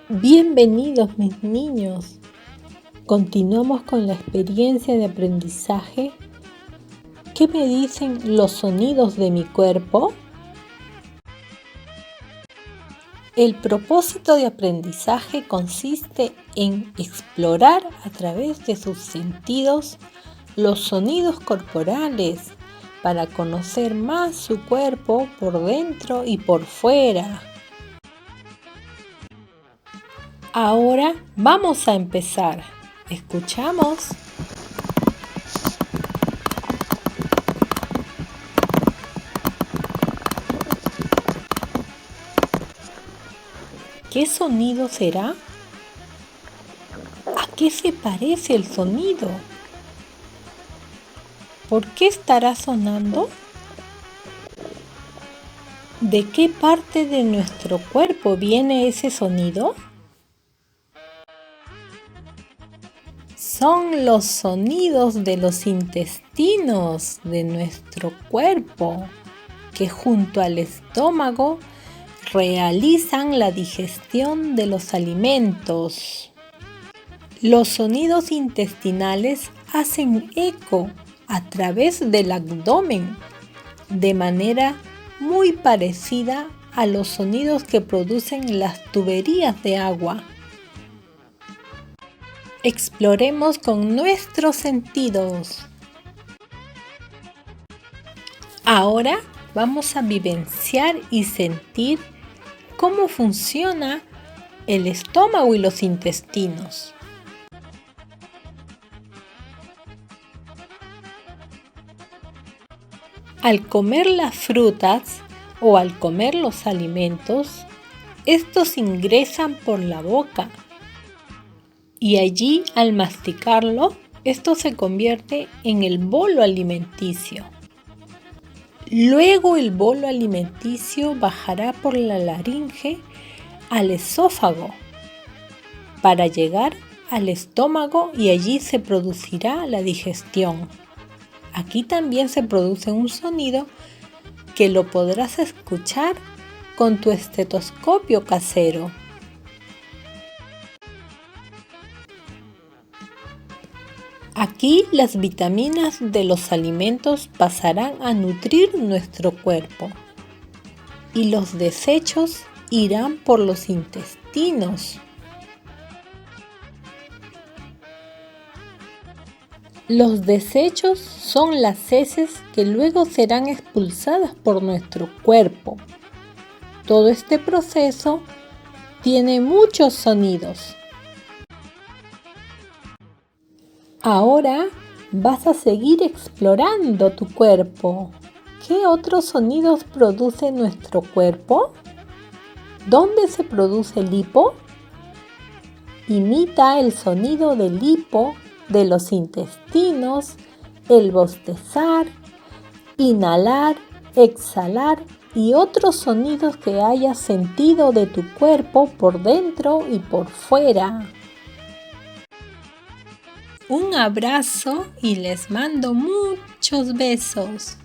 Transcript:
Bienvenidos mis niños. Continuamos con la experiencia de aprendizaje. ¿Qué me dicen los sonidos de mi cuerpo? El propósito de aprendizaje consiste en explorar a través de sus sentidos los sonidos corporales para conocer más su cuerpo por dentro y por fuera. Ahora vamos a empezar. ¿Escuchamos? ¿Qué sonido será? ¿A qué se parece el sonido? ¿Por qué estará sonando? ¿De qué parte de nuestro cuerpo viene ese sonido? Son los sonidos de los intestinos de nuestro cuerpo que junto al estómago realizan la digestión de los alimentos. Los sonidos intestinales hacen eco a través del abdomen de manera muy parecida a los sonidos que producen las tuberías de agua. Exploremos con nuestros sentidos. Ahora vamos a vivenciar y sentir cómo funciona el estómago y los intestinos. Al comer las frutas o al comer los alimentos, estos ingresan por la boca y allí al masticarlo, esto se convierte en el bolo alimenticio. Luego el bolo alimenticio bajará por la laringe al esófago para llegar al estómago y allí se producirá la digestión. Aquí también se produce un sonido que lo podrás escuchar con tu estetoscopio casero. Aquí las vitaminas de los alimentos pasarán a nutrir nuestro cuerpo y los desechos irán por los intestinos. Los desechos son las heces que luego serán expulsadas por nuestro cuerpo. Todo este proceso tiene muchos sonidos. Ahora vas a seguir explorando tu cuerpo. ¿Qué otros sonidos produce nuestro cuerpo? ¿Dónde se produce el hipo? Imita el sonido del hipo de los intestinos, el bostezar, inhalar, exhalar y otros sonidos que hayas sentido de tu cuerpo por dentro y por fuera. Un abrazo y les mando muchos besos.